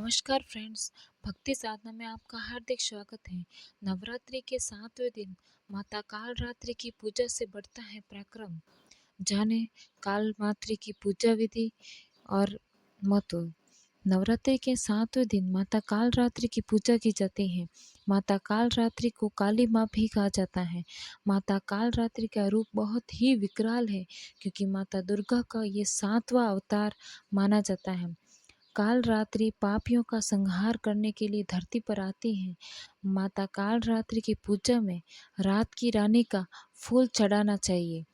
नमस्कार फ्रेंड्स। भक्ति साधना में आपका हार्दिक स्वागत है। नवरात्रि के 7वें दिन माता काल रात्रि की पूजा से बढ़ता है पराक्रम। जाने काल मात्री की पूजा विधि और महत्व। नवरात्रि के 7वें दिन माता काल रात्रि की पूजा की जाती है। माता काल रात्रि को काली माँ भी कहा जाता है। माता काल रात्रि का रूप बहुत ही विकराल है, क्योंकि माता दुर्गा का ये 7वां अवतार माना जाता है। काल रात्रि पापियों का संहार करने के लिए धरती पर आती हैं। माता काल रात्रि की पूजा में रात की रानी का फूल चढ़ाना चाहिए।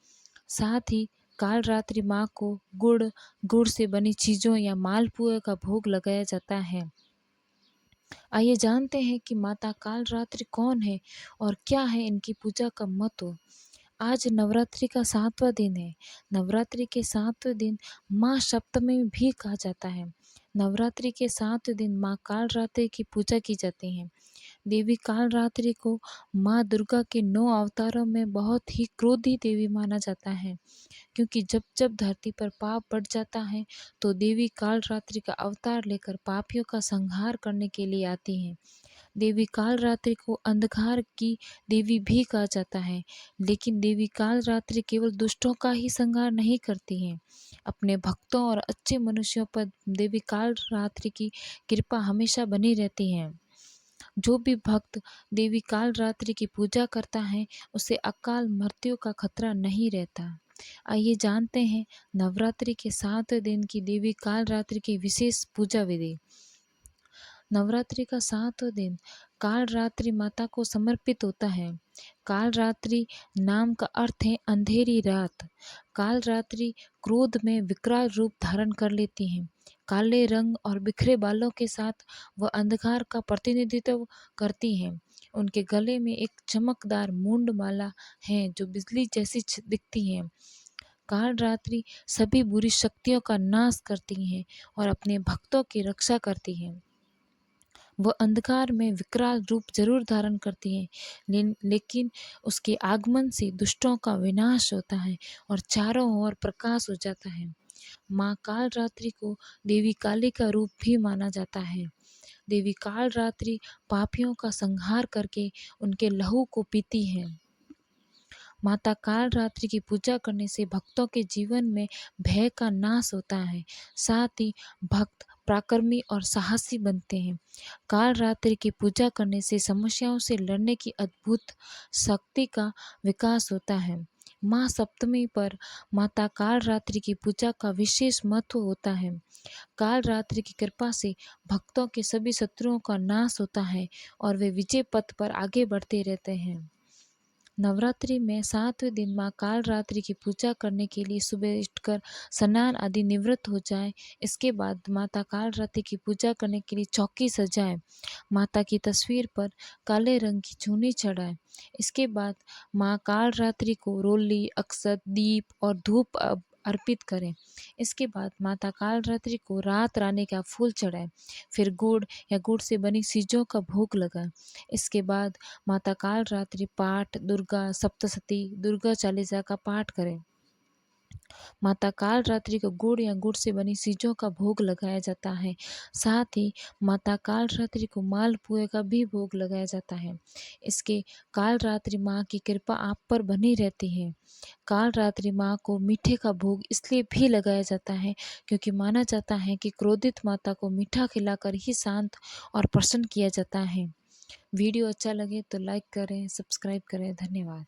साथ ही काल रात्रि माँ को गुड़ से बनी चीज़ों या मालपुए का भोग लगाया जाता है। आइए जानते हैं कि माता काल रात्रि कौन है और क्या है इनकी पूजा का महत्व। आज नवरात्रि का 7वां दिन है। नवरात्रि के 7वें दिन माँ सप्तमी भी कहा जाता है। नवरात्रि के 7वें दिन माँ काल रात्रि की पूजा की जाती है। देवी काल रात्रि को माँ दुर्गा के 9 अवतारों में बहुत ही क्रोधी देवी माना जाता है, क्योंकि जब जब धरती पर पाप बढ़ जाता है तो देवी काल रात्रि का अवतार लेकर पापियों का संहार करने के लिए आती हैं। देवी काल रात्रि को अंधकार की देवी भी कहा जाता है, लेकिन देवी काल रात्रि केवल दुष्टों का ही संहार नहीं करती है। अपने भक्तों और अच्छे मनुष्यों पर देवी काल रात्रि की कृपा हमेशा बनी रहती है। जो भी भक्त देवी काल रात्रि की पूजा करता है, उसे अकाल मृत्यु का खतरा नहीं रहता। आइए जानते हैं नवरात्रि के 7वें दिन की देवी काल रात्रि की विशेष पूजा विधि। नवरात्रि का 7वां दिन काल रात्रि माता को समर्पित होता है। काल रात्रि नाम का अर्थ है अंधेरी रात। काल रात्रि क्रोध में विकराल रूप धारण कर लेती हैं। काले रंग और बिखरे बालों के साथ वह अंधकार का प्रतिनिधित्व करती हैं। उनके गले में एक चमकदार मुंड माला है जो बिजली जैसी दिखती है। काल रात्रि सभी बुरी शक्तियों का नाश करती हैं और अपने भक्तों की रक्षा करती हैं। वह अंधकार में विकराल रूप जरूर धारण करती है, लेकिन उसके आगमन से दुष्टों का विनाश होता है और चारों ओर प्रकाश हो जाता है। माँ काल रात्रि को देवी काली का रूप भी माना जाता है। देवी काल रात्रि पापियों का संहार करके उनके लहू को पीती है। माता काल रात्रि की पूजा करने से भक्तों के जीवन में भय का नाश होता है। साथ ही भक्त पराक्रमी और साहसी बनते हैं। काल रात्रि की पूजा करने से समस्याओं से लड़ने की अद्भुत शक्ति का विकास होता है। माँ सप्तमी पर माता काल रात्रि की पूजा का विशेष महत्व होता है। काल रात्रि की कृपा से भक्तों के सभी शत्रुओं का नाश होता है और वे विजय पथ पर आगे बढ़ते रहते हैं। नवरात्रि में 7वें दिन माँ काल रात्रि की पूजा करने के लिए सुबह उठकर स्नान आदि निवृत्त हो जाए। इसके बाद माता काल रात्रि की पूजा करने के लिए चौकी सजाएं। माता की तस्वीर पर काले रंग की चुन्नी चढ़ाएं। इसके बाद माँ काल रात्रि को रोली, अक्षत, दीप और धूप अर्पित करें। इसके बाद माता काल रात्रि को रात रानी का फूल चढ़ाएं। फिर गुड़ या गुड़ से बनी चीज़ों का भोग लगाएं। इसके बाद माता काल रात्रि पाठ, दुर्गा सप्तशती, दुर्गा चालीसा का पाठ करें। माता काल रात्रि को गुड़ या गुड़ से बनी चीज़ों का भोग लगाया जाता है। साथ ही माता काल रात्रि को मालपुए का भी भोग लगाया जाता है। इसके काल रात्रि माँ की कृपा आप पर बनी रहती है। काल रात्रि माँ को मीठे का भोग इसलिए भी लगाया जाता है, क्योंकि माना जाता है कि क्रोधित माता को मीठा खिलाकर ही शांत और प्रसन्न किया जाता है। वीडियो अच्छा लगे तो लाइक करें, सब्सक्राइब करें। धन्यवाद।